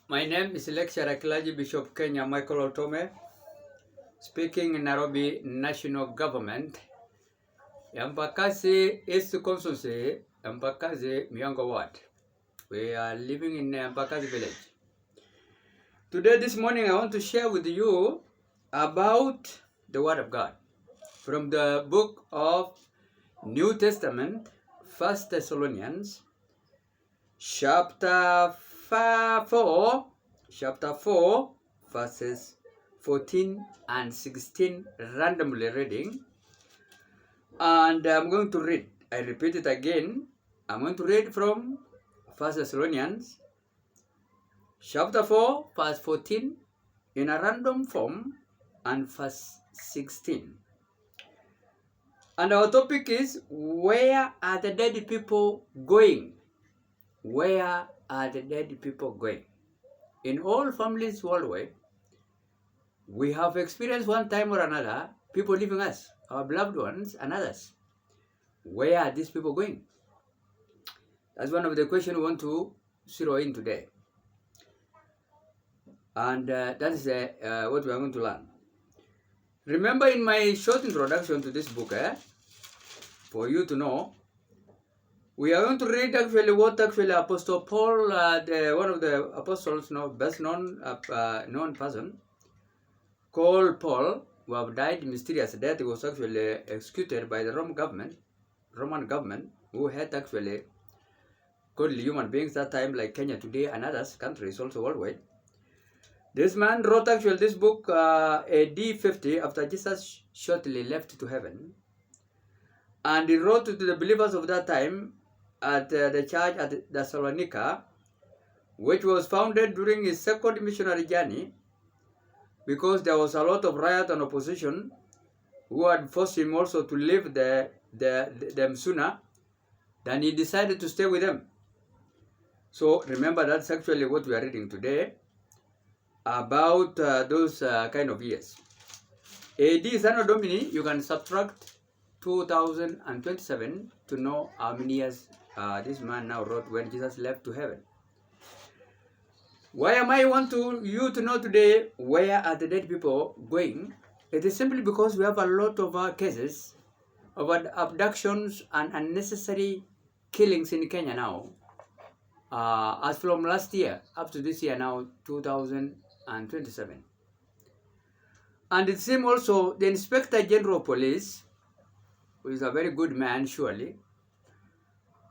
My name is Lecturer Clergy Bishop Kenya Michael Loltome, speaking in Nairobi National Government, Embakasi East Constituency, Embakasi Miongo Ward. We are living in Embakasi village. Today, this morning, I want to share with you about the Word of God from the book of New Testament, 1 Thessalonians, chapter 4, verses 14 and 16, randomly reading. And I'm going to read. I repeat it again. I'm going to read from 1 Thessalonians, chapter 4, verse 14, in a random form, and verse 16. And our topic is, where are the dead people going? Where are the dead people going? In all families worldwide, we have experienced one time or another people leaving us, our beloved ones and others. Where are these people going? That's one of the questions we want to zero in today. And that is what we are going to learn. Remember, in my short introduction to this book, for you to know, we are going to read actually what actually Apostle Paul, one of the apostles, best known person, called Paul, who have died mysterious death. He was actually executed by the Roman government, who had actually godly human beings that time, like Kenya today and other countries also worldwide. This man wrote actually this book AD 50 after Jesus shortly left to heaven. And he wrote to the believers of that time at the church at Thessalonica, which was founded during his second missionary journey, because there was a lot of riot and opposition who had forced him also to leave them sooner than he decided to stay with them. So remember, that's actually what we are reading today about those kind of years. AD Anno Domini, you can subtract 2027 to know how many years this man now wrote when Jesus left to heaven. Why am I want you to know today where are the dead people going? It is simply because we have a lot of cases of abductions and unnecessary killings in Kenya now. As from last year up to this year now, 2027. And it seems also the Inspector General of Police, who is a very good man surely,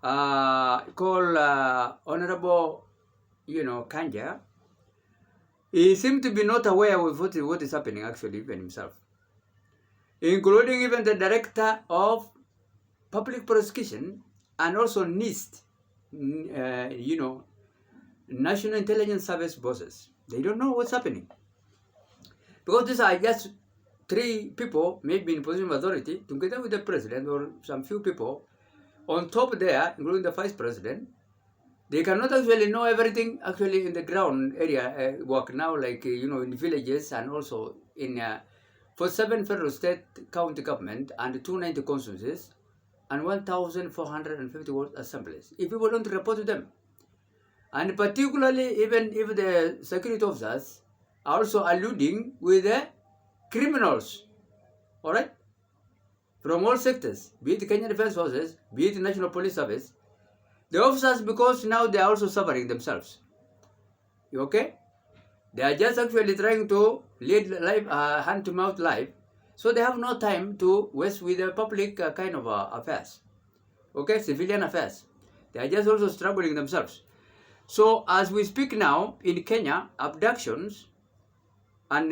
called Honorable Kanja, he seemed to be not aware of what is happening actually, even himself, including even the Director of Public Prosecution and also NIST, National Intelligence Service bosses. They don't know what's happening. Because these are just three people, maybe in position of authority, together with the president or some few people on top there, including the vice president. They cannot actually know everything actually in the ground area work now, like, in the villages and also in 47 federal state county government and 290 constituencies and 1,450 ward assemblies. If people don't report to them, and particularly even if the security officers are also alluding with the criminals, all right, from all sectors, be it the Kenyan Defense Forces, be it the National Police Service, the officers, because now they are also suffering themselves. Okay? They are just actually trying to lead life, hand-to-mouth life, so they have no time to waste with the public kind of affairs. Okay? Civilian affairs. They are just also struggling themselves. So as we speak now, in Kenya, abductions and,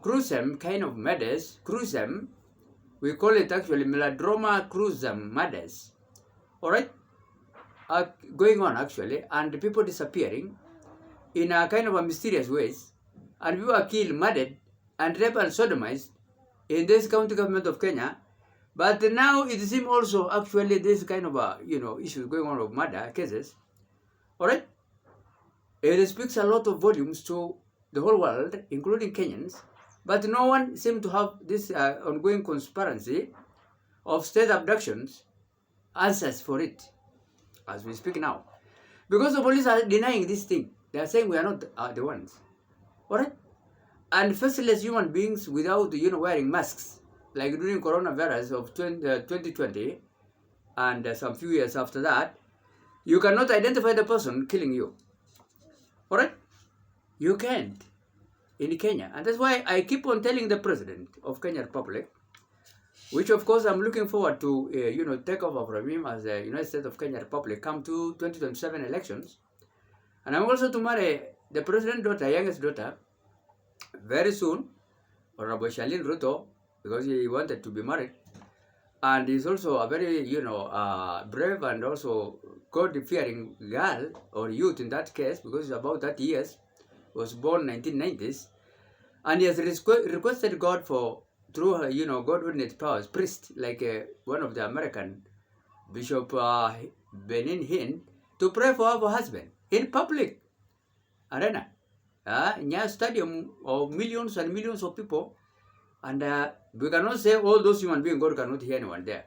gruesome kind of murders, gruesome, we call it actually melodrama gruesome murders, all right, are going on actually, and people disappearing in a kind of a mysterious ways, and people are killed, murdered, and raped and sodomized in this county government of Kenya. But now it seems also actually this kind of issues going on of murder cases, all right. It speaks a lot of volumes to the whole world, including Kenyans, but no one seems to have this ongoing conspiracy of state abductions, answers for it, as we speak now. Because the police are denying this thing. They are saying we are not the ones. Alright? And faceless human beings without, wearing masks, like during coronavirus of 2020 and some few years after that, you cannot identify the person killing you. Alright? You can't in Kenya. And that's why I keep on telling the president of Kenya Republic, which of course I'm looking forward to, take over from him as the United States of Kenya Republic come to 2027 elections. And I'm also to marry the president's daughter, youngest daughter, very soon, Honorable Shalin Ruto, because he wanted to be married. And he's also a very, brave and also God-fearing girl or youth in that case, because he's about 30 years, was born 1990s. And he has requested God through her, God ordinate powers, priest, like one of the American Bishop Benin Hinn, to pray for her husband in public arena. In a stadium of millions and millions of people. And we cannot say all those human beings, God cannot hear anyone there.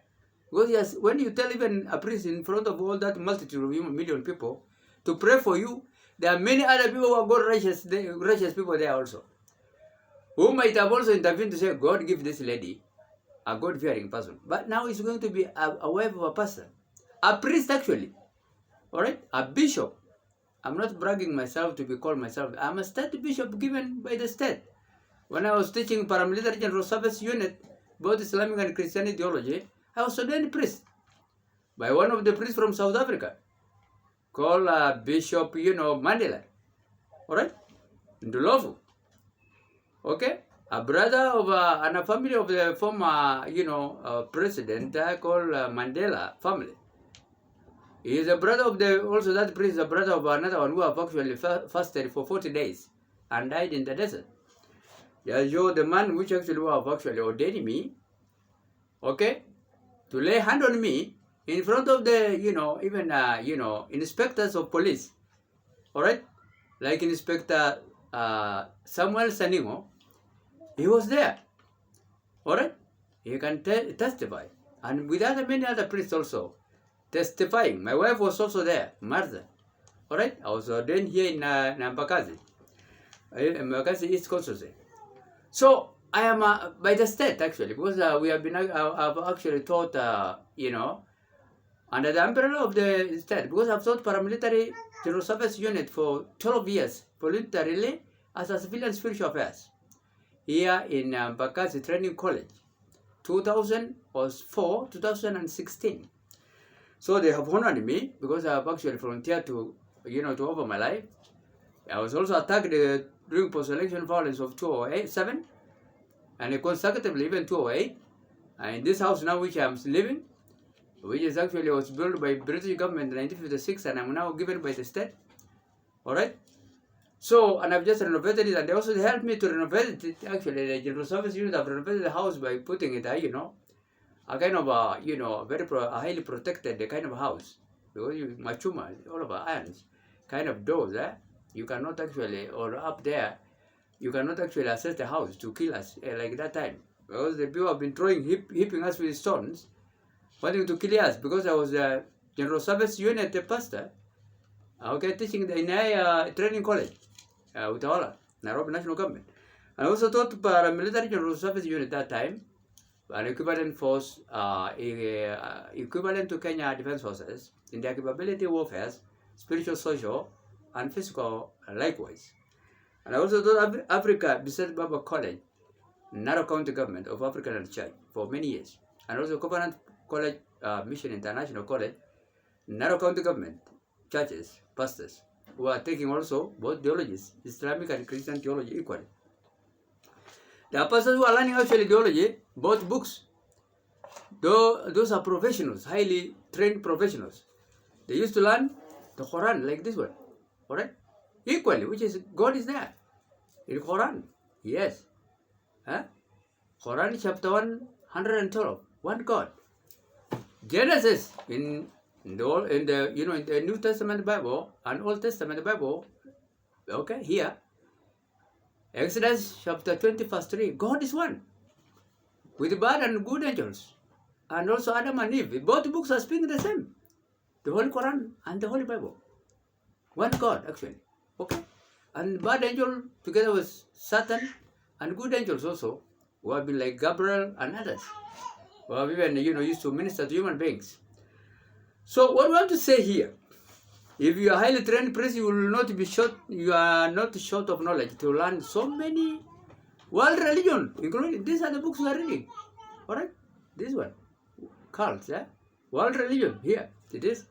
Because yes, when you tell even a priest in front of all that multitude of million people to pray for you, there are many other people who are God righteous people there also, who might have also intervened to say, God give this lady a God-fearing person. But now it's going to be a wife of a pastor. A priest actually. Alright? A bishop. I'm not bragging myself to be called myself. I'm a state bishop given by the state. When I was teaching paramilitary general service unit, both Islamic and Christian theology, I was ordained priest by one of the priests from South Africa, called Bishop, Mandela. Alright? Ndlovu. Okay? A brother of and a family of the former, president called Mandela family. He is a brother of also that priest is a brother of another one who have actually fasted for 40 days and died in the desert. Yeah, you're the man which actually have actually ordained me, okay, to lay hand on me in front of the, even, inspectors of police, all right, like Inspector Samuel Saningo. He was there, all right, he can testify, and with many other priests also testifying. My wife was also there, Martha, all right. I was ordained here in Mbakazi East Constituency. So I am by the state actually, because we have been I've actually taught under the umbrella of the state, because I've taught paramilitary general service unit for 12 years voluntarily as a civilian spiritual affairs here in Mbakazi Training College, 2004 2016. So they have honored me because I have actually volunteered to offer my life. I was also attacked during post-election violence of 2007 and consecutively even 2008. And in this house now which I am living, which is actually was built by British government in 1956 and I'm now given by the state. Alright? So, and I've just renovated it, and they also helped me to renovate it. Actually, the general service unit have renovated the house by putting it, a kind of a highly protected kind of house, because machuma, all of our irons, kind of doors, you cannot actually, or up there, you cannot actually access the house to kill us like that time, because the people have been hitting us with stones, wanting to kill us, because I was a general service unit pastor, teaching in a training college, Utahola, Nairobi National Government. I also taught paramilitary general service unit that time, an equivalent force, equivalent to Kenya Defense Forces in their capability warfare, spiritual, social, and physical likewise. And I also taught Africa Bishop Baba College, Narrow County Government of African Church for many years. And also Covenant College, Mission International College, Narrow County Government, churches, pastors, who are taking also both theologies, Islamic and Christian theology equally. The pastors who are learning actually theology, both books, those are professionals, highly trained professionals. They used to learn the Quran like this one, alright? Equally, which is, God is there. In Quran, yes. Quran chapter 112, one God. Genesis in the New Testament Bible and Old Testament Bible, okay, here. Exodus chapter 20 verse 3, God is one, with bad and good angels, and also Adam and Eve. Both books are speaking the same, the Holy Quran and the Holy Bible. One God, actually. Okay? And bad angel together with Satan and good angels also, who have been like Gabriel and others, who have even, used to minister to human beings. So what we want to say here, if you are highly trained priest, you will not be short, you are not short of knowledge to learn so many world religion, including, these are the books we are reading. Alright? This one, cults, world religion, here, it is.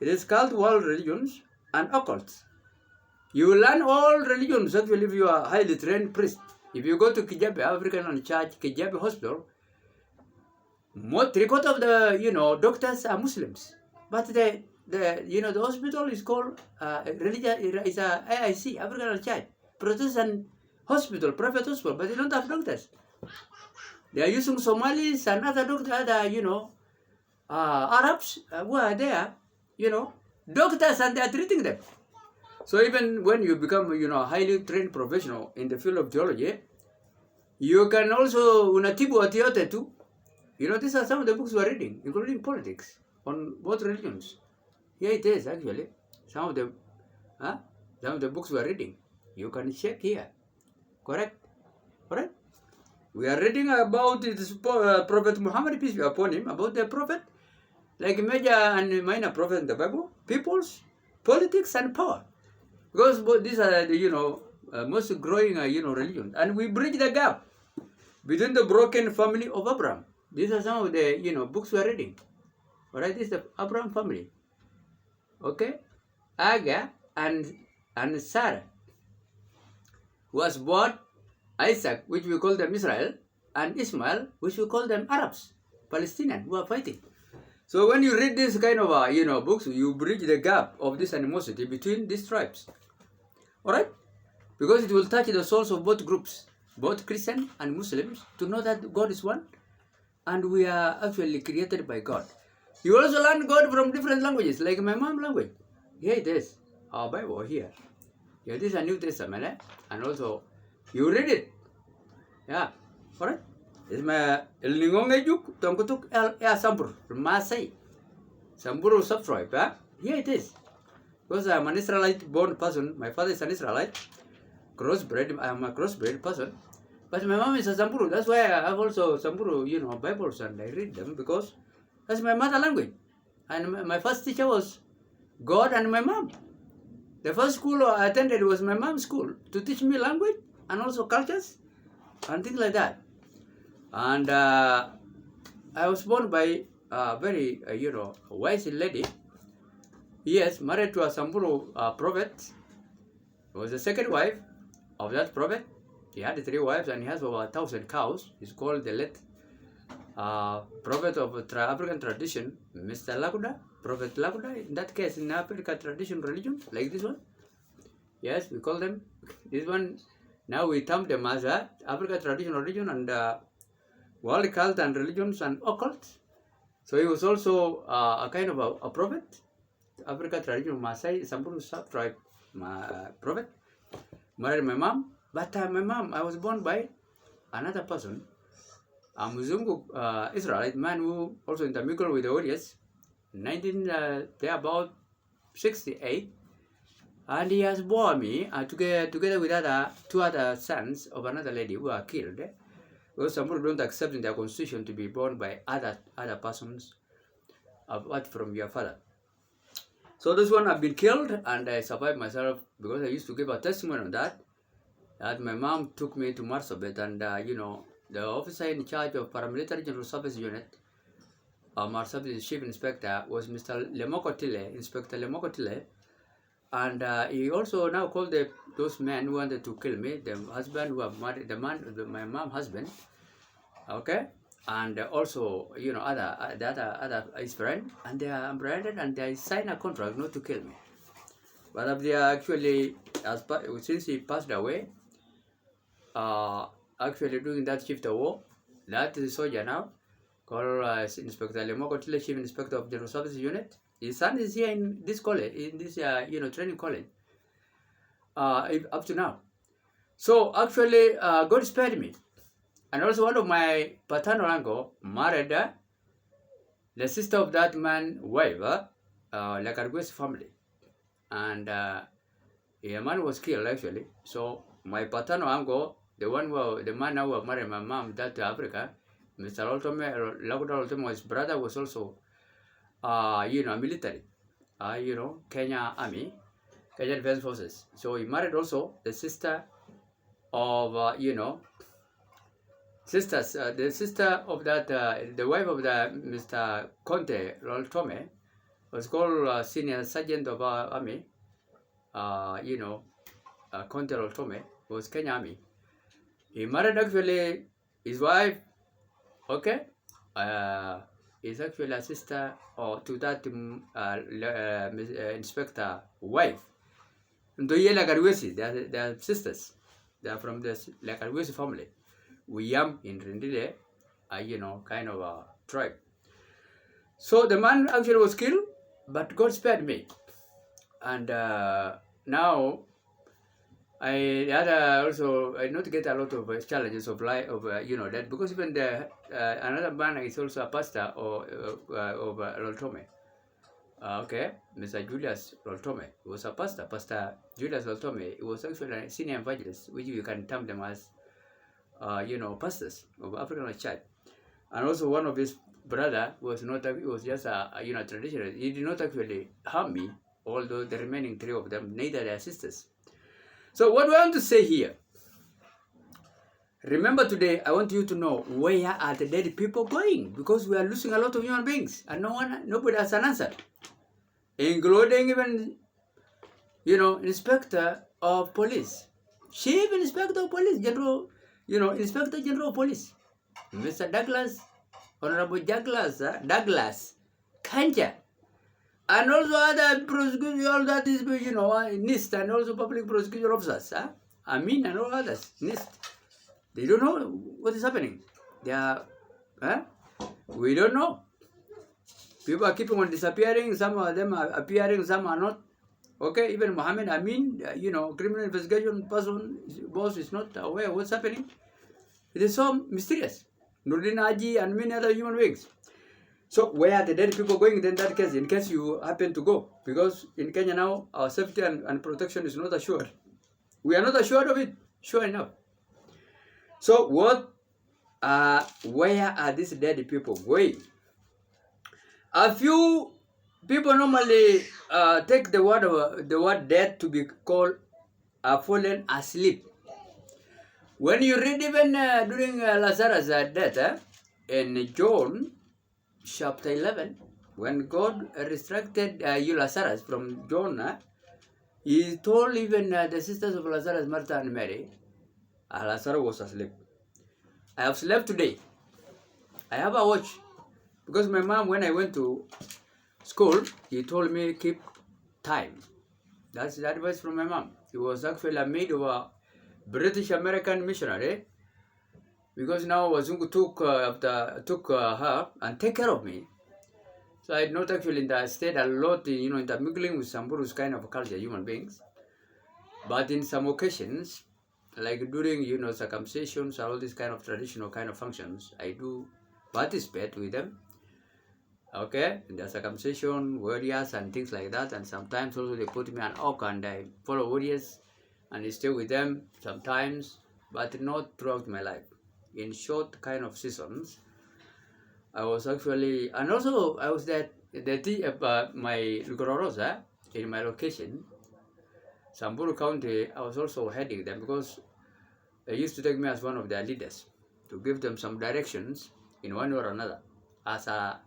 It is called world religions and occults. You will learn all religions actually if you are highly trained priest. If you go to Kijabe African Church, Kijabe Hospital, three-quarters of the doctors are Muslims, but the hospital is called religion is a AIC African Church Protestant hospital, private hospital, but they don't have doctors. They are using Somalis and other doctors, other Arabs who are there, doctors, and they are treating them. So even when you become highly trained professional in the field of theology, you can also unatibu atiote too. These are some of the books we are reading, including politics on both religions. Here it is actually. Some of the books we are reading. You can check here. Correct? Correct? We are reading about this Prophet Muhammad, peace be upon him, about the prophet, like major and minor prophet in the Bible, peoples, politics, and power. Because these are the most growing religion, and we bridge the gap between the broken family of Abraham. These are some of the books we are reading. Alright, this is the Abraham family. Okay, Agar and Sarah was born Isaac, which we call them Israel, and Ishmael, which we call them Arabs, Palestinians who are fighting. So when you read this kind of books, you bridge the gap of this animosity between these tribes. Alright? Because it will touch the souls of both groups, both Christian and Muslims, to know that God is one and we are actually created by God. You also learn God from different languages, like my mom language. Here it is, our Bible here. Yeah, this is a New Testament, and also you read it. Yeah, alright? It's my El Ningongejuk, Tonkutuk El Sambur, Masai, Samburu subtribe. Here it is. Because I'm an Israelite born person, my father is an Israelite, crossbred, I'm a crossbred person. But my mom is a Samburu. That's why I have also Samburu, Bibles, and I read them because that's my mother language. And my first teacher was God and my mom. The first school I attended was my mom's school to teach me language and also cultures and things like that. And I was born by a very, wise lady. Yes, married to a Samburu prophet. He was the second wife of that prophet. He had 3 wives and he has over 1,000 cows. He's called the late prophet of African tradition, Mr. Laguda, Prophet Laguda. In that case, in African tradition religion, like this one. Yes, we call them. This one, now we term them as African tradition religion and world cult and religions and occult. So he was also a kind of a prophet, African tradition, Maasai, Samburu tribe prophet. Married my mom. But my mom, I was born by another person, a Muzungu Israelite man who also intermingled with the audience, they're about 68, and he has born me together with 2 other sons of another lady who are killed. Because some people don't accept in their constitution to be born by other persons apart from your father. So this one I've been killed and I survived myself because I used to give a testimony on that. That my mom took me to Marsabit and the officer in charge of paramilitary general service unit, Marsabit's chief inspector was Mr. Lemokotile, Inspector Lemokotile, and he also now called those men who wanted to kill me, the husband who have married my mom's husband, okay, and also other his friend, and they are branded and they signed a contract not to kill me. But they are actually, since he passed away, actually during that shift of war, that is a soldier now, called Inspector Lemokotile, Chief Inspector of General Service Unit. His son is here in this college, in this training college, up to now. So actually, God spared me. And also one of my paternal uncle married the sister of that man's wife, like a West family. And A man was killed actually. So my paternal uncle, the man who married my mom that to Africa, Mr. Loltome, his brother was also, military, Kenya Army, Kenyan Defense Forces. So he married also the sister of, the sister of that, the wife of the Mr. Conte Loltome was called Senior Sergeant of our Army, Conte Loltome was Kenya Army. He married actually his wife, okay, is actually a sister or to that inspector wife. And they are sisters. They are from the Lakarwesi family. We am in Rendile, kind of a tribe. So the man actually was killed, but God spared me. And now I had also I not get a lot of challenges of life of that because even the another man is also a pastor of Loltome. Okay, Mr. Julius Loltome was a pastor. Pastor Julius Loltome was actually a senior evangelist, which you can term them as pastors of African church. And also one of his brother was not. He was just a traditionalist. He did not actually harm me, although the remaining three of them, neither their sisters. So what do I want to say here? Remember today, I want you to know where are the dead people going? Because we are losing a lot of human beings and nobody has an answer. Including even, inspector of police. Chief Inspector of Police, Inspector General of Police. Mr. Douglas, Honorable Douglas Kanja. And also other prosecution, all that is, NIST and also public prosecution officers, and all others, NIST. They don't know what is happening. They are, we don't know. People are keeping on disappearing. Some of them are appearing, some are not. Okay, even Mohammed Amin, criminal investigation person, boss is not aware of what's happening. It is so mysterious. Nurdin Aji and many other human beings. So where are the dead people going in that case, in case you happen to go? Because in Kenya now, our safety and protection is not assured. We are not assured of it, sure enough. So where are these dead people going? A few people normally take the word dead to be called fallen asleep. When you read even during Lazarus' death in John chapter 11, when God resurrected Lazarus from John, he told even the sisters of Lazarus, Martha and Mary, Lazarus was asleep. I have slept today. I have a watch. Because my mom, when I went to school, he told me keep time. That's the advice from my mom. He was actually a maid of a British American missionary. Because now Wazungu took her and take care of me. So I had not actually stayed a lot, intermingling with Samburu's kind of culture, human beings. But in some occasions, like during, circumcisions or all these kind of traditional kind of functions, I do participate with them. Okay, in the circumcision, warriors and things like that. And sometimes also they put me on oak and I follow warriors and I stay with them sometimes, but not throughout my life. In short kind of seasons, I was actually, and also I was my Gororosa in my location, Samburu County. I was also heading them because they used to take me as one of their leaders to give them some directions in one way or another as a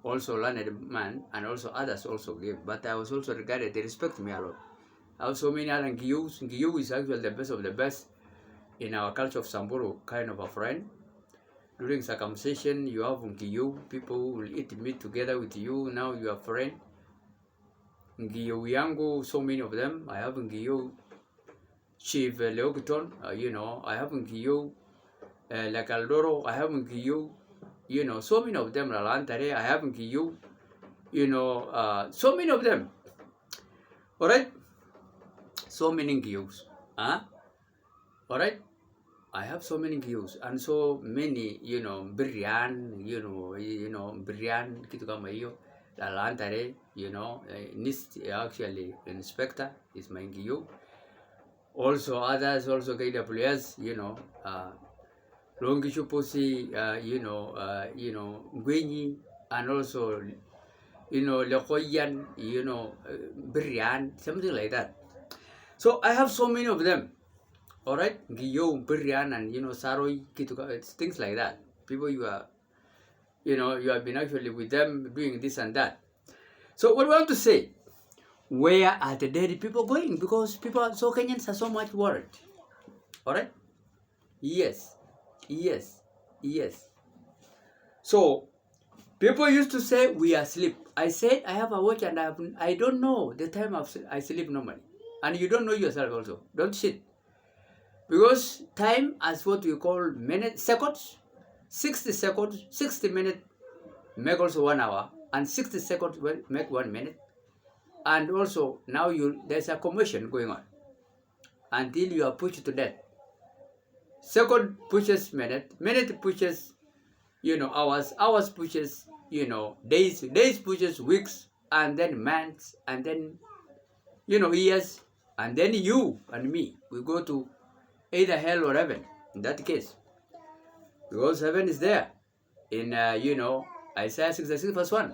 also learned man, and also others also give. But I was also regarded, they respect me a lot. I have so many other Ngiyus. Ngiyu is actually the best of the best in our culture of Samburu, kind of a friend. During circumcision, you have Ngiyu, people who will eat meat together with you. Now you are friend. Ngiyu yangu, so many of them. I have Ngiyu Chief Leogiton, I have Ngiyu Lakaldoro, I have Ngiyu, so many of them. Lalantare, I have Ngiyu, so many of them. Alright? So many Ngiyus. Alright? I have so many views and so many, Birian, Birian, kitu kama hiyo. Alantare, NIST actually inspector is Mangiyu. Also others, also KWS, Longishu Pusi, Ngwenyi, and also, Lekoyan, Brian, something like that. So I have so many of them. All right, Giyo, Brian, and Saroi, Kituka, it's things like that. People you have been actually with them doing this and that. So what do I want to say? Where are the dead people going? Because Kenyans are so much worried. All right? Yes. So people used to say we are asleep. I said I have a watch and I don't know the time I sleep normally. And you don't know yourself also. Don't shit. Because time as what we call seconds, 60 seconds, 60 minutes make also 1 hour, and 60 seconds will make 1 minute. And also now there's a commotion going on until you are pushed to death. Second pushes minute pushes hours pushes days pushes weeks, and then months, and then years, and then you and me, we go to either hell or heaven in that case, because heaven is there in Isaiah 66 verse 1,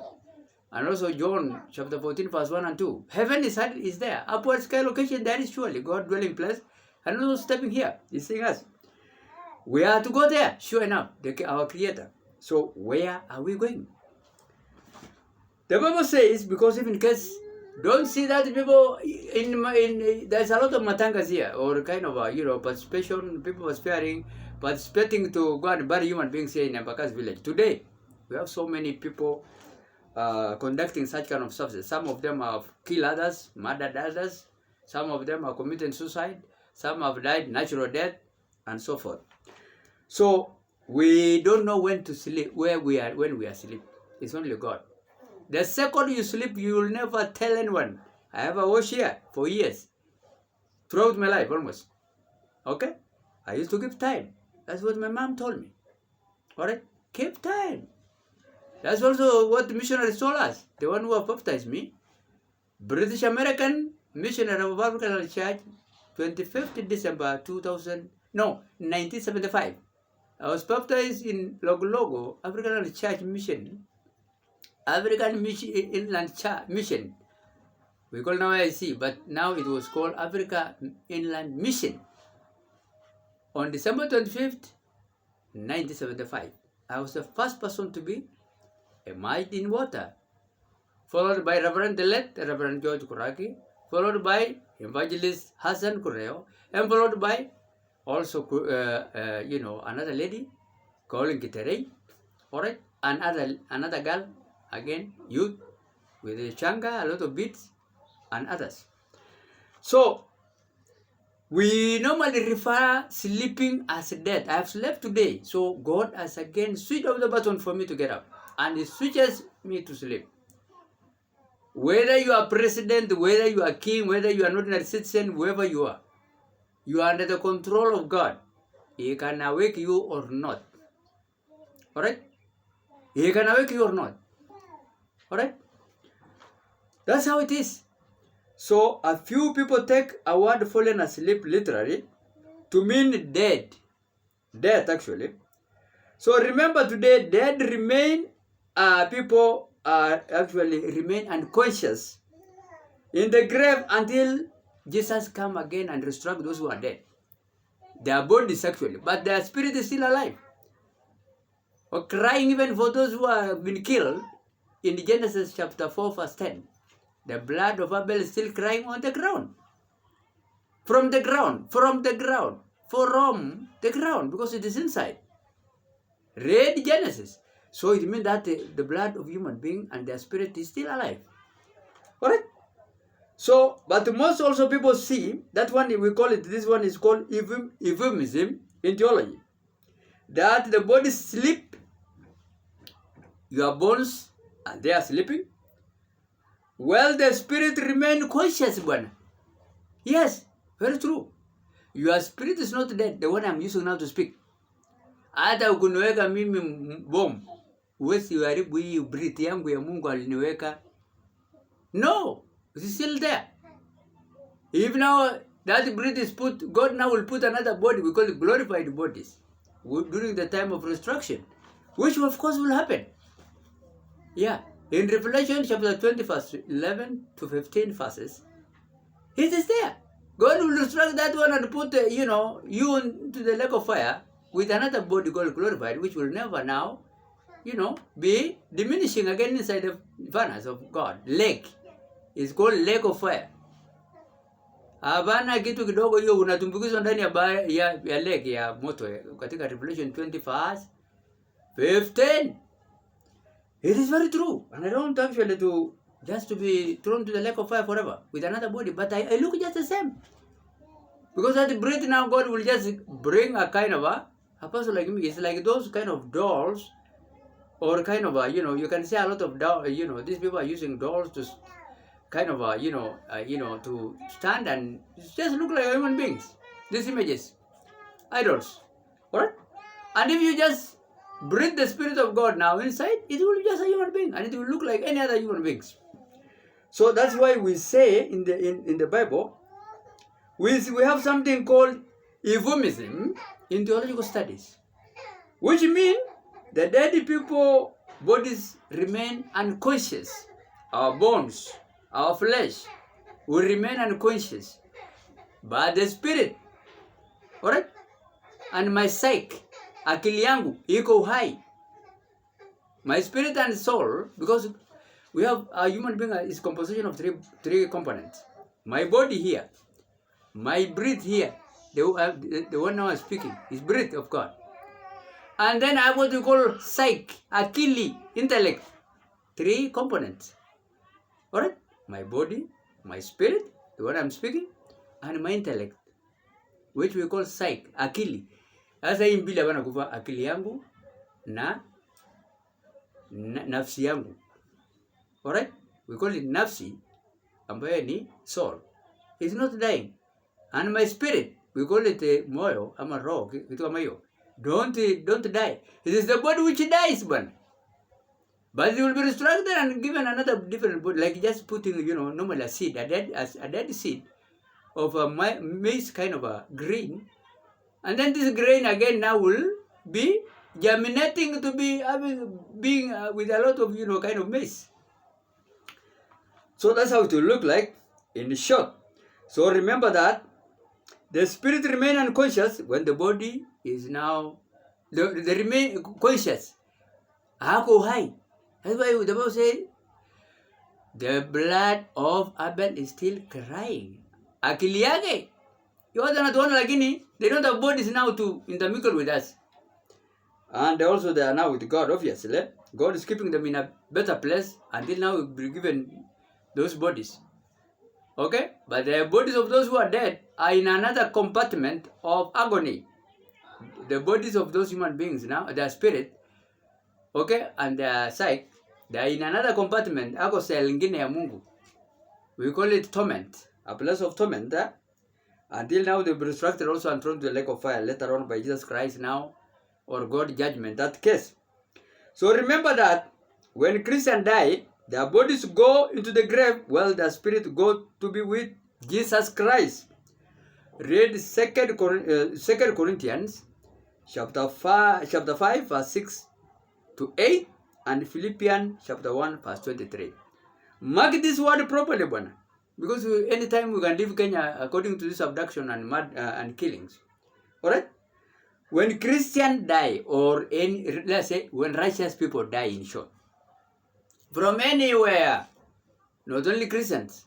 and also John chapter 14 verse 1 and 2. Heaven is there, upward sky location, that is surely God dwelling place, and also stepping here, he's seeing us. We are to go there, sure enough, our Creator. So where are we going? The Bible says, because if in case, don't see that people there's a lot of matangas here, or kind of participation, people participating to go and bury human beings here in Ambakas village. Today, we have so many people conducting such kind of stuff. Some of them have killed others, murdered others. Some of them are committing suicide. Some have died natural death, and so forth. So we don't know when to sleep, when we are asleep. It's only God. The second you sleep, you will never tell anyone. I have a watch here for years, throughout my life almost. Okay? I used to keep time. That's what my mom told me. Alright? Keep time. That's also what the missionaries told us. The one who have baptized me. British American missionary of African Church, 25th December 1975. I was baptized in Logo, African Church Mission, African Inland Mission. We call now IC, but now it was called Africa Inland Mission. On December 25th, 1975, I was the first person to be immersed in water, followed by Reverend George Kuraki, followed by Evangelist Hassan Kureo, and followed by also, another lady calling Kiterei, alright, another girl, again, youth, with a changa, a lot of beads, and others. So, we normally refer sleeping as death. I have slept today, so God has again switched off the button for me to get up, and He switches me to sleep. Whether you are president, whether you are king, whether you are not a citizen, whoever you are under the control of God. He can awake you or not. Alright? He can awake you or not. Alright? That's how it is. So a few people take a word fallen asleep literally to mean dead. Death actually. So remember today, dead remain, people actually remain unconscious in the grave until Jesus come again and resurrect those who are dead. Their bodies actually, but their spirit is still alive. Or crying even for those who have been killed in Genesis chapter 4 verse 10. The blood of Abel is still crying on the ground. From the ground, because it is inside. Read Genesis. So it means that the blood of human being and their spirit is still alive. Alright? So, but most also people see, that one we call it, this one is called euphemism in theology. That the body sleep, your bones, and they are sleeping, while the spirit remain conscious, one. Yes, very true. Your spirit is not dead, the one I'm using now to speak. Hata ukunweka mimi bomb, huwezi uharibu hii breath yangu ya Mungu aliniweka. No, it's still there. If now that breath is put, God now will put another body, we call it glorified bodies, during the time of resurrection, which of course will happen. Yeah. In Revelation chapter 20, verse 11 to 15 verses, it is there. God will resurrect that one and put, you into the lake of fire with another body called glorified, which will never now, be diminishing again inside the furnace of God. Lake is called lake of fire. Habana kitu kidogo hiyo unatumbukizwa ndani ya lake ya moto katika Revelation 20 verse 15. It is very true, and I don't actually just to be thrown to the lake of fire forever with another body, but I look just the same. Because at the breath now, God will just bring a kind of a person like me. It's like those kind of dolls, or kind of you can say a lot of dolls. These people are using dolls to kind of to stand and just look like human beings. These images, idols, alright? And if you just breathe the Spirit of God now inside, it will be just a human being, and it will look like any other human beings. So that's why we say in the Bible, we have something called euphemism in theological studies, which means the dead people bodies remain unconscious. Our bones, our flesh will remain unconscious, but the spirit, alright, and my psyche, akili yangu iko uhai. My spirit and soul, because we have a human being is composition of three components. My body here, my breath here, the one now I'm speaking is breath of God. And then I have what we call psyche, akili, intellect. Three components. Alright? My body, my spirit, the one I'm speaking, and my intellect, which we call psyche, akili. Sasa hii mbili hapana kufa, akili yangu na nafsi yangu. Alright? We call it nafsi, ambayo ni soul. It's not dying. And my spirit, we call it moyo ama roho, kitu kama hiyo. Don't die. It is the body which dies, man. But it will be resurrected and given another different body, like just putting, normally a seed, a dead seed of a maize kind of a grain. And then this grain again now will be germinating to be being with a lot of, kind of maize. So that's how it will look like in short. So remember that the spirit remain unconscious when the body is now, they remain conscious. Hako hai. That's why the Bible says, the blood of Abel is still crying. Akili yake. Yote anatuona lakini, they don't have bodies now to intermingle with us. And also they are now with God, obviously. God is keeping them in a better place until now we'll be given those bodies. Okay? But the bodies of those who are dead are in another compartment of agony. The bodies of those human beings now, their spirit, okay, and their psyche, they are in another compartment, ako cell ingine ya Mungu. We call it torment, a place of torment. Until now they'll be resurrected also and thrown to the lake of fire later on by Jesus Christ now, or God judgment, that case. So remember that when Christians die, their bodies go into the grave, while their spirit go to be with Jesus Christ. Read 2 Corinthians chapter 5 verse 6 to 8 and Philippians chapter 1 verse 23. Mark this word properly, bwana. Because anytime we can leave Kenya according to this abduction and killings. Alright? When Christians die, or let's say when righteous people die, in short, from anywhere, not only Christians,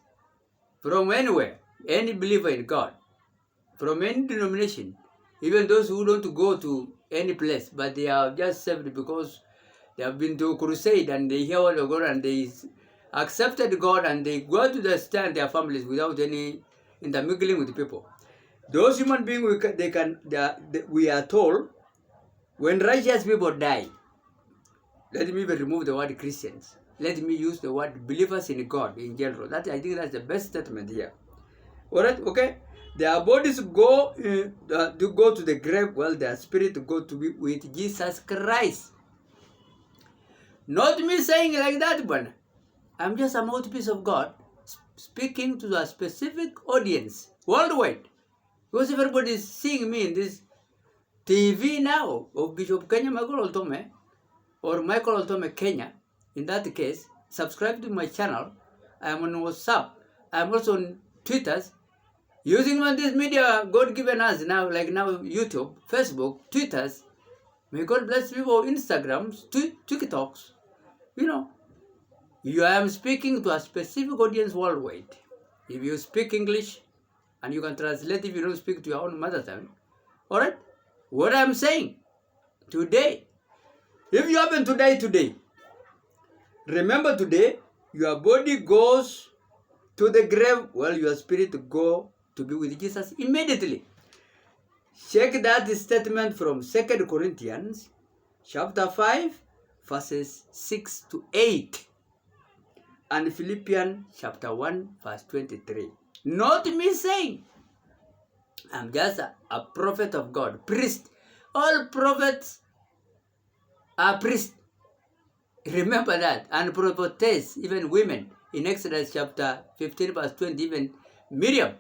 from anywhere, any believer in God, from any denomination, even those who don't go to any place, but they are just saved because they have been to a crusade and they hear what God and they accepted God and they go to stand their families without any intermingling with people. Those human beings, we are told, when righteous people die, let me even remove the word Christians. Let me use the word believers in God in general. I think that's the best statement here. Alright, okay? Their bodies go to the grave, while their spirit go to be with Jesus Christ. Not me saying like that, but I'm just a mouthpiece of God speaking to a specific audience worldwide. Because everybody is seeing me in this TV now of Bishop Kenya Loltome or Michael Loltome Kenya. In that case, subscribe to my channel. I'm on WhatsApp. I'm also on Twitter. Using all this media God given us now, like now YouTube, Facebook, Twitters. May God bless people, Instagrams, TikToks. You know, I am speaking to a specific audience worldwide. If you speak English, and you can translate if you don't speak to your own mother tongue. Alright? What I'm saying today, if you happen to die today, remember today, your body goes to the grave, while your spirit go to be with Jesus immediately. Check that statement from 2 Corinthians chapter 5, verses 6 to 8. And Philippians chapter 1, verse 23. Not me saying. I'm just a prophet of God, priest. All prophets are priests. Remember that. And prophetess, even women. In Exodus chapter 15, verse 20, even Miriam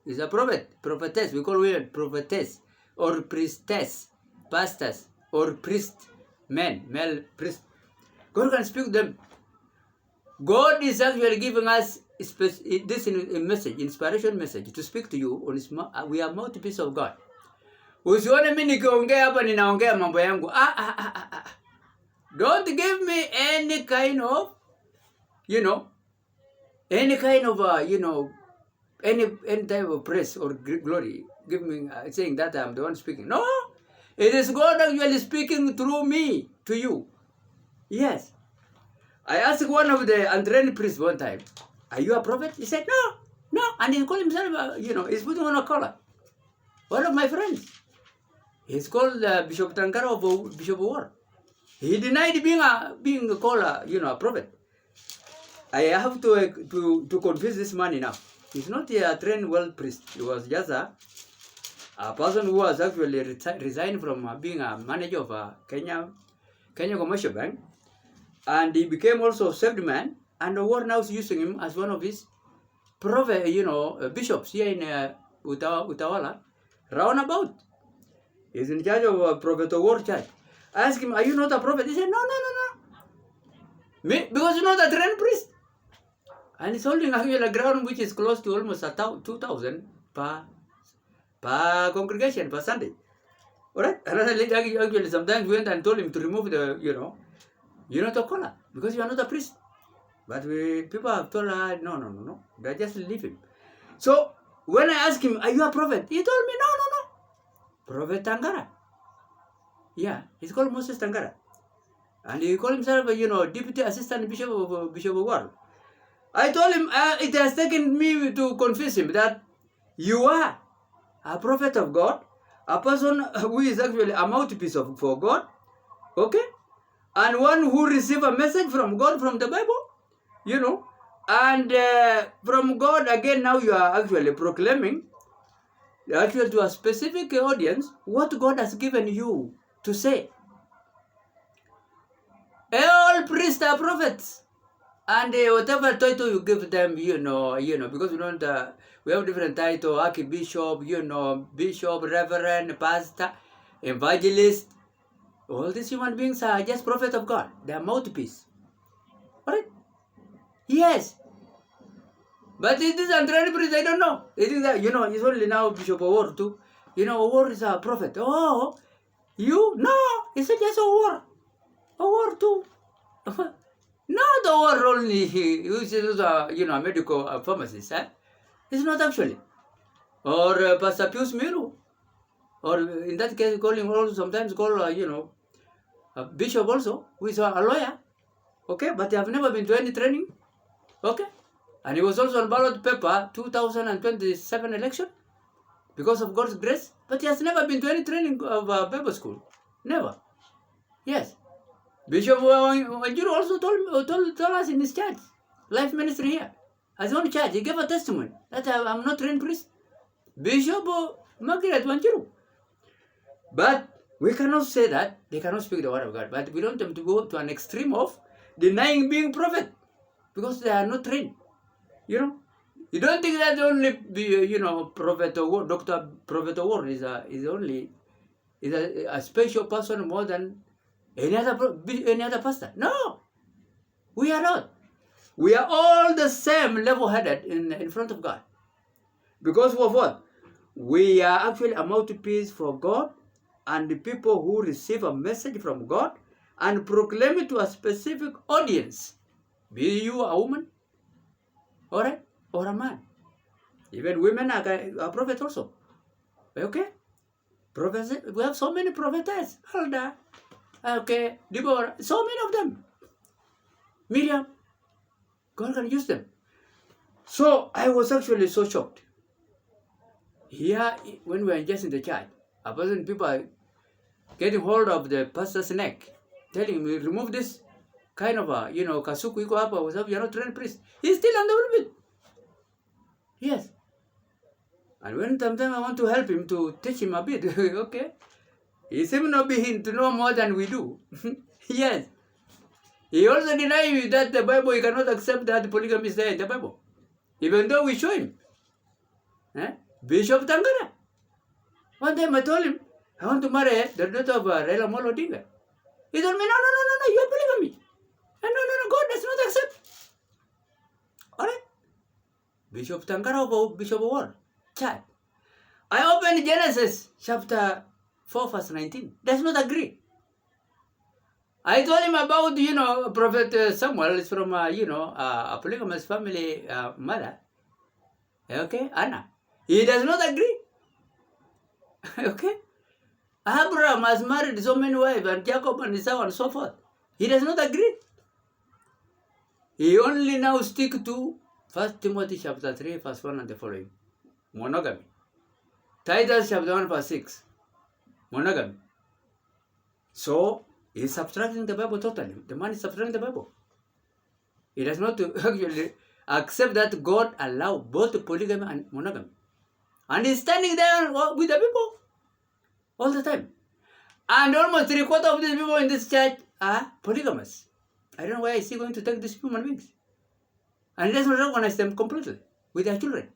is a prophet, prophetess. We call women prophetess or priestess, pastors or priest, men, male priest. God can speak to them. God is actually giving us this message, inspiration message, to speak to you. We are mouthpiece of God. Usione mimi nikiongea hapa ninaongea mambo yangu. Don't give me any kind of, any kind of, any type of praise or glory. Give me saying that I'm the one speaking. No, it is God actually speaking through me to you. Yes. I asked one of the untrained priests one time, are you a prophet? He said, no. And he called himself, he's putting on a collar. One of my friends. He's called Bishop Tankara of Bishop War. He denied being called a prophet. I have to confess this man enough. He's not a trained world priest. He was just a person who was actually resigned from being a manager of a Kenya Commercial Bank. And he became also a saved man, and the world now is using him as one of his prophet, bishops here in Utawala, roundabout. He's in charge of Prophet War Church. I asked him, are you not a prophet? He said, no. Me, because you're not a trained priest. And he's holding actually a ground which is close to almost 2,000 per congregation per Sunday. Alright? And actually sometimes went and told him to remove the, you're not a collar because you are not a priest. But people have told her, no. They just leave him. So when I asked him, are you a prophet? He told me, no. Prophet Tangara. Yeah, he's called Moses Tangara. And he called himself, Deputy Assistant Bishop of War. I told him, it has taken me to confess him that you are a prophet of God, a person who is actually a mouthpiece for God, okay? And one who received a message from God from the Bible, and from God again now you are actually proclaiming actually to a specific audience what God has given you to say. All priests are prophets, and whatever title you give them, because we have different titles, archbishop, bishop, reverend, pastor, evangelist. All these human beings are just prophets of God. They are mouthpiece. Alright? Yes. But it is untrained priest, I don't know. They think that, it's only now Bishop War too. War is a prophet. Oh, you? No, it's just a war. A war too. Not the war only, which is a medical pharmacist. It's not actually. Or Pastor Pius Miru. Or in that case, sometimes call a bishop also, who is a lawyer. Okay, but they have never been to any training. Okay. And he was also on ballot paper 2027 election because of God's grace. But he has never been to any training of Bible school. Never. Yes. Bishop Wanjiru also told us in his church, life ministry here, as own church, he gave a testimony that I'm not trained priest. Bishop Margaret Wanjiru. But we cannot say that. They cannot speak the word of God. But we don't want them to go to an extreme of denying being prophet because they are not trained. You know, you don't think that only prophet or doctor, prophet or word is a special person more than any other pastor. No, we are not. We are all the same, level-headed in front of God. Because of what? We are actually a mouthpiece for God, and the people who receive a message from God and proclaim it to a specific audience. Be you a woman, or a man. Even women are prophets also. Okay? Prophets, we have so many prophetess. Huldah, okay, Deborah, so many of them. Miriam, God can use them. So I was actually so shocked. Here, when we were just in the church, a person, people are getting hold of the pastor's neck, telling him, remove this kind of a, kasuku iko hapa, you're not trained priest. He's still on the pulpit. Yes. And when sometimes I want to help him to teach him a bit, okay, he seems not be to know more than we do. Yes. He also denies that the Bible, he cannot accept that polygamy is there in the Bible. Even though we show him. Bishop Tangana. One time I told him, I want to marry the daughter of Raila Molo Odinga. He told me, no, you are polygamy. No, God does not accept. Alright? Bishop Tangana or Bishop of what? Chad. I opened Genesis chapter 4 verse 19. Does not agree. I told him about, Prophet Samuel is from, a polygamous family mother. Okay, Anna. He does not agree. Okay? Abraham has married so many wives, and Jacob and Esau and so forth. He does not agree. He only now stick to 1 Timothy chapter 3 verse 1 and the following. Monogamy. Titus chapter 1 verse 6. Monogamy. So, he's subtracting the Bible totally. The man is subtracting the Bible. He does not actually accept that God allowed both polygamy and monogamy. And he's standing there with the people all the time. And almost 3/4 of these people in this church are polygamous. I don't know why is he going to take these human beings. And he doesn't recognize them completely with their children.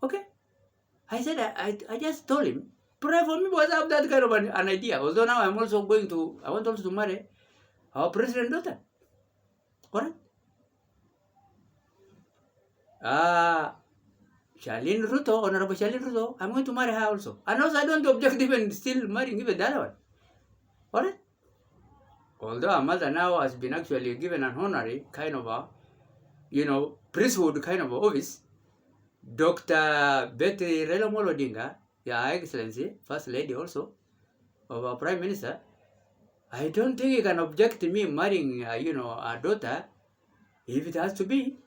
Okay? I said, I just told him, pray for me because I have that kind of an idea. Although now I'm also I want also to marry our president daughter. Correct? Charlene Ruto, Honorable Charlene Ruto, I'm going to marry her also. And also I don't object even still marrying even the other one. Alright? Although our mother now has been actually given an honorary kind of a, priesthood kind of office, Dr. Betty Raila Molo Odinga, Your Excellency, First Lady also, of our Prime Minister, I don't think you can object to me marrying, a daughter. If it has to be,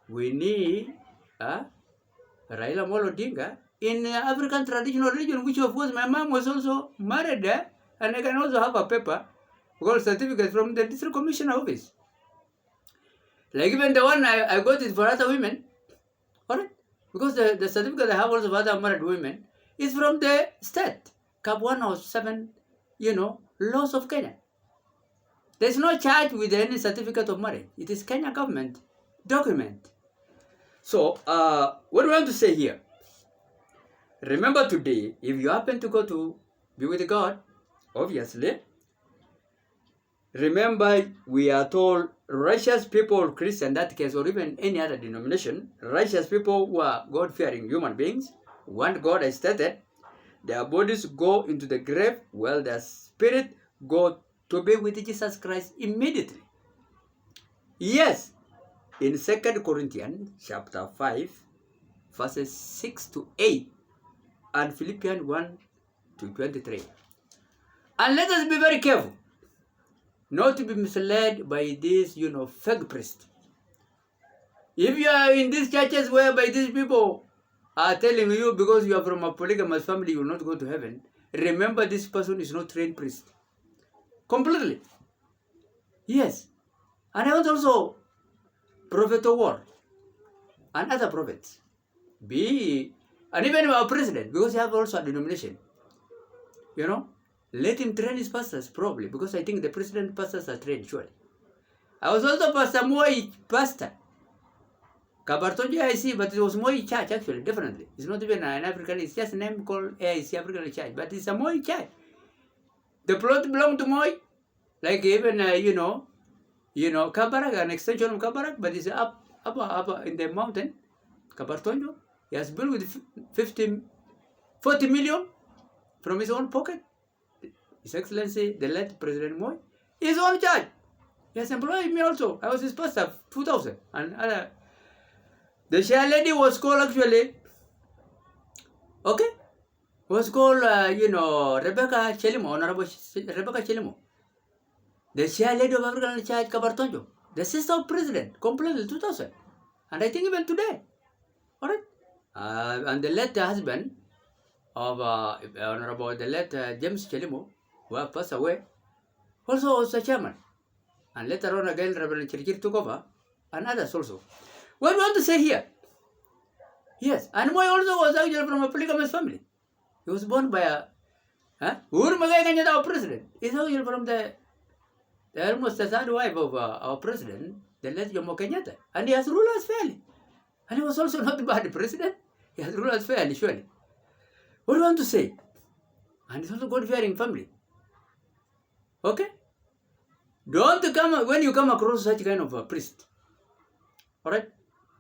we need Raila Molo Odinga in African traditional religion, which of course my mom was also married there, and I can also have a paper called certificate from the District Commissioner office. Like even the one I got it for other women, alright? Because the certificate I have also for other married women is from the state, Cap 107, laws of Kenya. There's no charge with any certificate of marriage. It is Kenya government document. So, what do I want to say here? Remember today, if you happen to go to be with God, obviously, remember we are told righteous people, Christian in that case, or even any other denomination, righteous people who are God-fearing human beings, want God as stated, their bodies go into the grave while their spirit go to be with Jesus Christ immediately. Yes, in 2 Corinthians chapter 5, verses 6 to 8, and Philippians 1 to 23. And let us be very careful not to be misled by these, fake priests. If you are in these churches whereby these people are telling you because you are from a polygamous family you will not go to heaven, remember this person is not trained priest. Completely. Yes. And I want also Prophet of war and other prophets. And even our president, because he have also a denomination. Let him train his pastors probably, because I think the president pastors are trained, surely. I was also Pastor Moi pastor. Kabartonjo AIC, but it was Moi Church actually, definitely. It's not even an African, it's just a name called AIC African Church, but it's a Moi Church. The plot belonged to Moi, like even, Kabarak, an extension of Kabarak, but it's up in the mountain, Kabartonjo. He has built with 40 million from his own pocket. His Excellency, the late President Moi, his own church. He has employed me also. I was his pastor, 2000. And the chair lady was called actually, was called, Rebecca Chelimo, Honorable Rebecca Chelimo. The chair lady of African Church, Kabartonjo. The sister of President, completely 2000. And I think even today. Alright? And the late husband of Honorable, the late James Chelimo, who have passed away, also was a chairman. And later on again, Reverend Chirchir took over, and others also. What do you want to say here? Yes, and Moi also was actually from a polygamous family. He was born by Uhuru Muigai Kenyatta, our president. He's actually from the almost the third wife of our president, the late Jomo Kenyatta. And he has ruled us fairly. And he was also not a bad president. He has ruled us fairly, surely. What do you want to say? And he's also God-fearing family. Okay? Don't come, when you come across such kind of a priest, alright,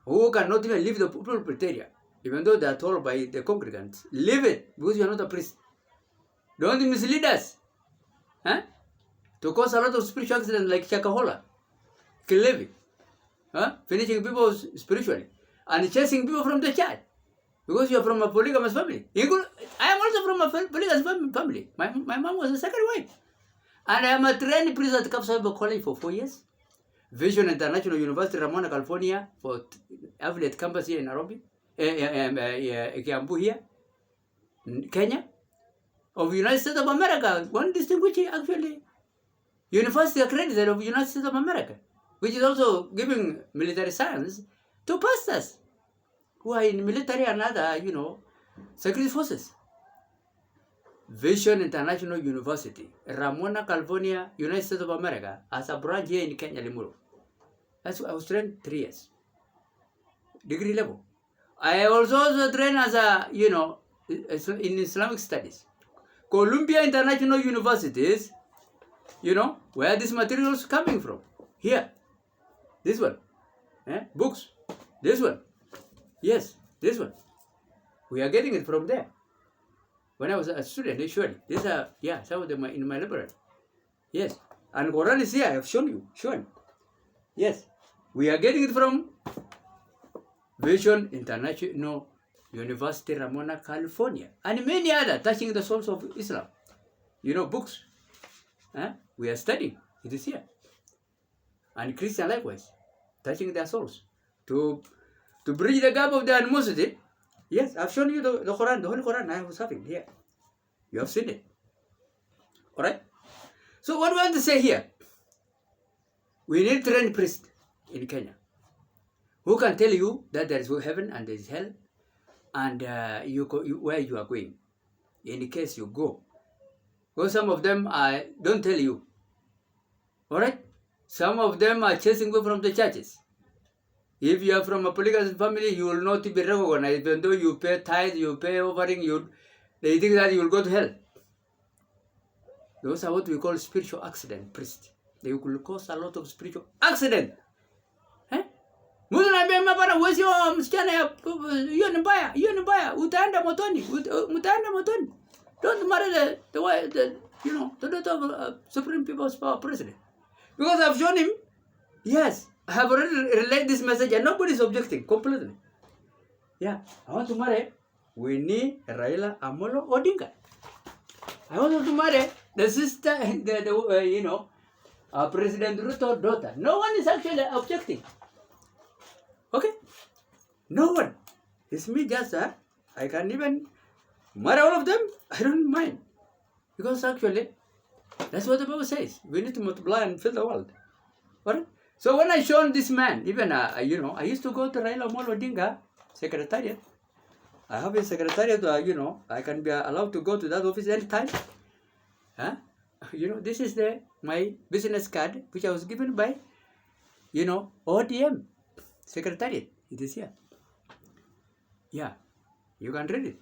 who cannot even leave the pulpit area, even though they are told by the congregants, leave it, because you are not a priest. Don't mislead us, to cause a lot of spiritual accidents like Shakahola, Kilevi, finishing people spiritually, and chasing people from the church, because you are from a polygamous family. I am also from a polygamous family. My mom was a second wife. And I am a trained priest at Kapsabel College for 4 years. Vision International University, Ramona, California, for affiliate campus here in Nairobi, Kiambu here, Kenya, of United States of America, one distinguished actually university accredited of United States of America, which is also giving military science to pastors who are in military and other, security forces. Vision International University, Ramona, California, United States of America, as a branch here in Kenya, Limuru. That's why I was trained 3 years. Degree level. I also trained as in Islamic studies. Columbia International Universities, where this material is coming from. Here. This one. Books. This one. Yes, this one. We are getting it from there. When I was a student, surely. These are, some of them are in my library. Yes. And Quran is here, I have shown you. Yes. We are getting it from Vision International University, Ramona, California. And many other touching the souls of Islam. Books. We are studying. It is here. And Christian likewise. Touching their souls. To bridge the gap of the animosity. Yes, I've shown you the Quran, the Holy Quran. I was having here. You have seen it. Alright? So what we want to say here? We need trained priests in Kenya who can tell you that there is heaven and there is hell and where you are going in case you go. Because some of them don't tell you. Alright? Some of them are chasing you from the churches. If you are from a polygamous family, you will not be recognized, even though you pay tithe, you pay offering, they think that you will go to hell. Those are what we call spiritual accident priests. They will cause a lot of spiritual accident. Don't marry the daughter of Supreme People's Power President. Because I've shown him, yes, I have already relayed this message and nobody is objecting completely. I want to marry Winnie Raila Amolo Odinga. I want to marry the sister, President Ruto's daughter. No one is actually objecting. Okay? No one. It's me just, I can even marry all of them. I don't mind. Because actually, that's what the Bible says. We need to multiply and fill the world. Alright? So when I shown this man, even, I used to go to Raila Amolo Odinga secretariat. I have a secretariat, I can be allowed to go to that office anytime. This is my business card, which I was given by ODM Secretariat. It is here. Yeah, you can read it.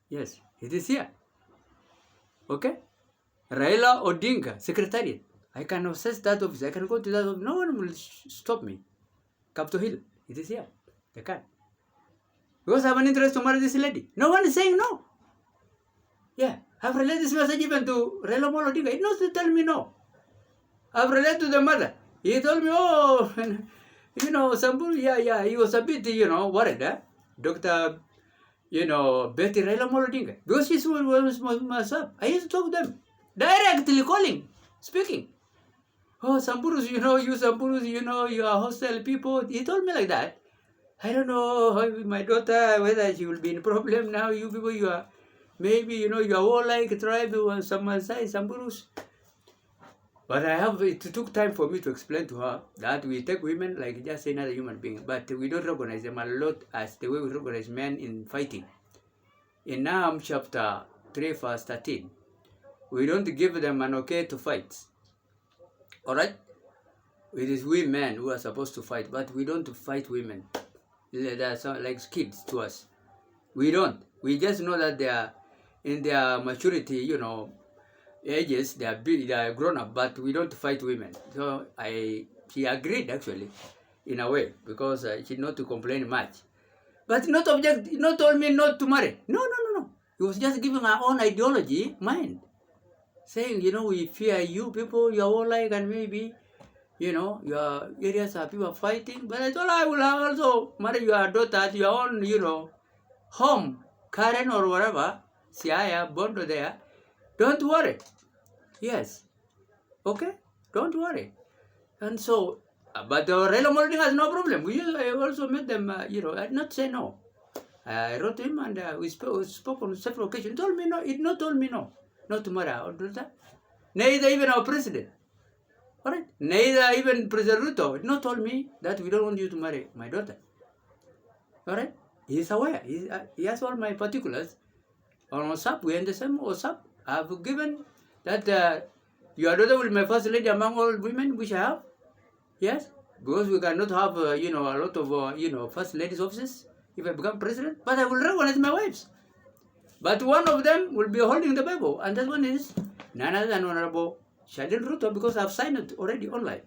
Yes, it is here. Okay? Raila Odinga Secretariat. I can access that office. I can go to that office. No one will stop me. Capitol Hill. It is here. They can. Because I have an interest to marry this lady. No one is saying no. Yeah. I've relayed this message even to Raila Odinga. He knows to tell me no. I've relayed to the mother. He told me, oh, Samburu, yeah, he was a bit, worried, Dr. Betty Raila Odinga. Because she's was myself. I used to talk to them. Directly calling, speaking. Oh, Samburus, you Samburus, you are hostile people. He told me like that. I don't know how my daughter, whether she will be in problem now. You people, you are, maybe, you are all like tribe or some side, Samburus. But it took time for me to explain to her that we take women like just another human being, but we don't recognize them a lot as the way we recognize men in fighting. In Nahum chapter 3 verse 13, we don't give them an okay to fight. Alright? It is we men who are supposed to fight, but we don't fight women. They're like kids to us. We don't. We just know that they are in their maturity, ages, they are grown up, but we don't fight women. So she agreed actually, in a way, because she not to complain much. But not told me not to marry. No. He was just giving her own ideology, mind. Saying, we fear you people, you are all like, and maybe, your areas are people fighting. But I told her I will also marry your daughter at your own, home, Karen or whatever, Siaya, Bondo there. Don't worry. Yes. Okay? Don't worry. And so, but Raila Odinga has no problem. I also met them, I did not say no. I wrote to him and we spoke on several occasions. He told me no. He not told me no. Not to marry our daughter. Neither even our president. Alright? Neither even President Ruto. He not told me that we don't want you to marry my daughter. Alright? He is aware. He has all my particulars. On WhatsApp, we are in the same WhatsApp. I have given that your daughter will be my first lady among all women which I have. Yes? Because we cannot have, a lot of, first ladies' offices if I become president. But I will recognize my wives. But one of them will be holding the Bible. And that one is none other than Honorable Shadil Ruto, because I've signed it already online.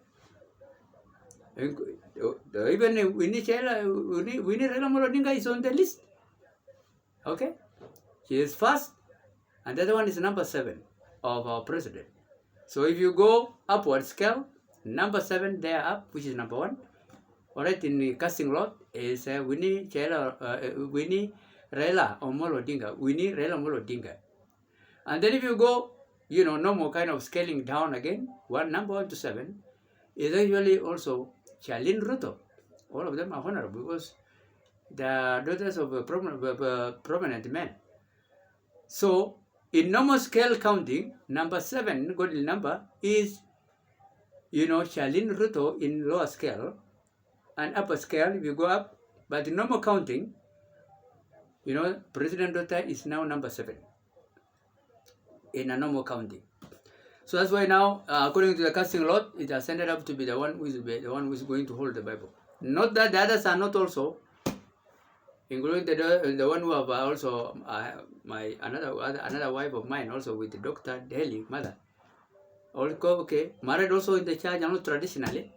Even Winnie Raila Odinga is on the list. Okay? She is first. And the other one is number 7 of our president. So if you go upward scale, number 7 there up, which is number 1. Alright, in the casting lot is Winnie Raila Odinga. Winnie Raila Odinga. And then if you go, no more kind of scaling down again, number 1 to 7 is actually also Charlene Ruto. All of them are honorable because they are daughters of prominent men. So, in normal scale counting, number 7, godly number, is, Charlene Ruto in lower scale, and upper scale, if you go up, but in normal counting, President daughter is now number 7 in a normal counting. So that's why now, according to the casting lot, it has ended up to be the one who is going to hold the Bible. Not that the others are not also, including the one who have also another wife of mine also with Dr. Daly, mother. Okay, married also in the church, and not traditionally.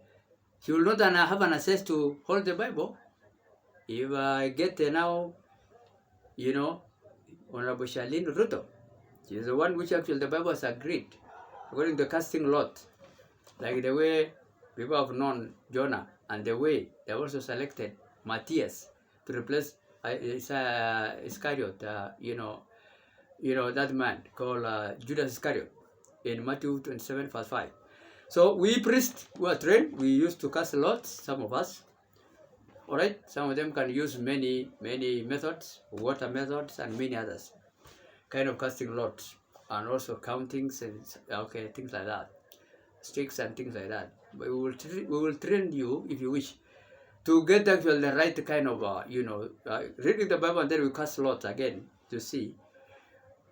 She will not have an access to hold the Bible. If I get now, Honorable Charlene Ruto, she is the one which actually the Bible has agreed, according to the casting lot, like the way people have known Jonah, and the way they also selected Matthias to replace Iscariot, that man called Judas Iscariot in Matthew 27 verse 5. So we priests who are trained, we used to cast lots, some of us. Alright, some of them can use many methods, water methods and many others. Kind of casting lots and also countings and things like that. Sticks and things like that. But we will train you if you wish to get actually the right kind of reading the Bible, and then we cast lots again to see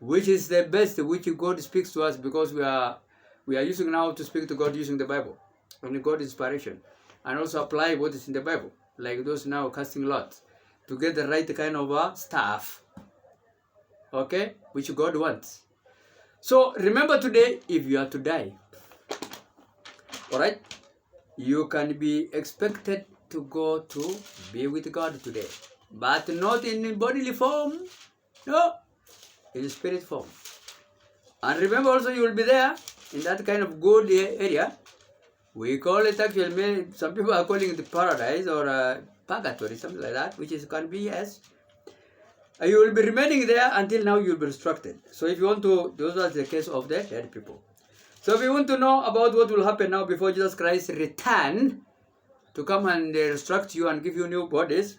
which is the best, which God speaks to us, because we are using now to speak to God using the Bible. and God inspiration, and also apply what is in the Bible, like those now casting lots, to get the right kind of stuff, okay, which God wants. So remember today, if you are to die, all right, you can be expected to go to be with God today, but not in bodily form, no, in spirit form. And remember also, you will be there in that kind of good area. We call it actually, some people are calling it paradise or purgatory, something like that, which is can be yes. You will be remaining there until now you will be instructed. So if you want to, those are the case of the dead people. So if you want to know about what will happen now before Jesus Christ return to come and instruct you and give you new bodies,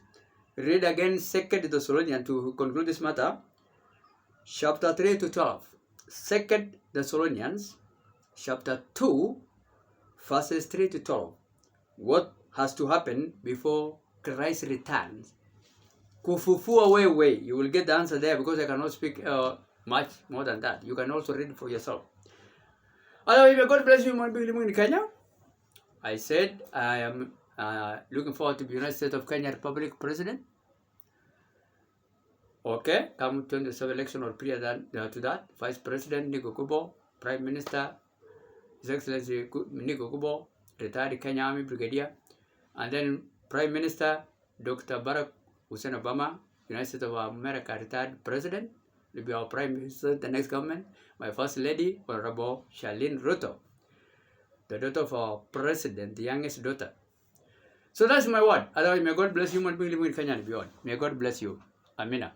read again 2 Thessalonians to conclude this matter, chapter 3 to 12. 2 Thessalonians, chapter 2, verses 3 to 12. What has to happen before Christ returns? Kufufua wewe. You will get the answer there because I cannot speak much more than that. You can also read it for yourself. Otherwise, may God bless you, my being living in Kenya. I said I am looking forward to the United States of Kenya Republic President. Okay, come 27 election or prior to that, Vice President Nico Kubo, Prime Minister His Excellency Nico Kubo, retired Kenya Army Brigadier, and then Prime Minister Dr. Barack Hussein Obama, United States of America retired President, will be our Prime Minister, the next government. My First Lady, Honorable Charlene Ruto, the daughter of our President, the youngest daughter. So that's my word. Otherwise, may God bless you, human being living in Kenya and beyond. May God bless you. Amina.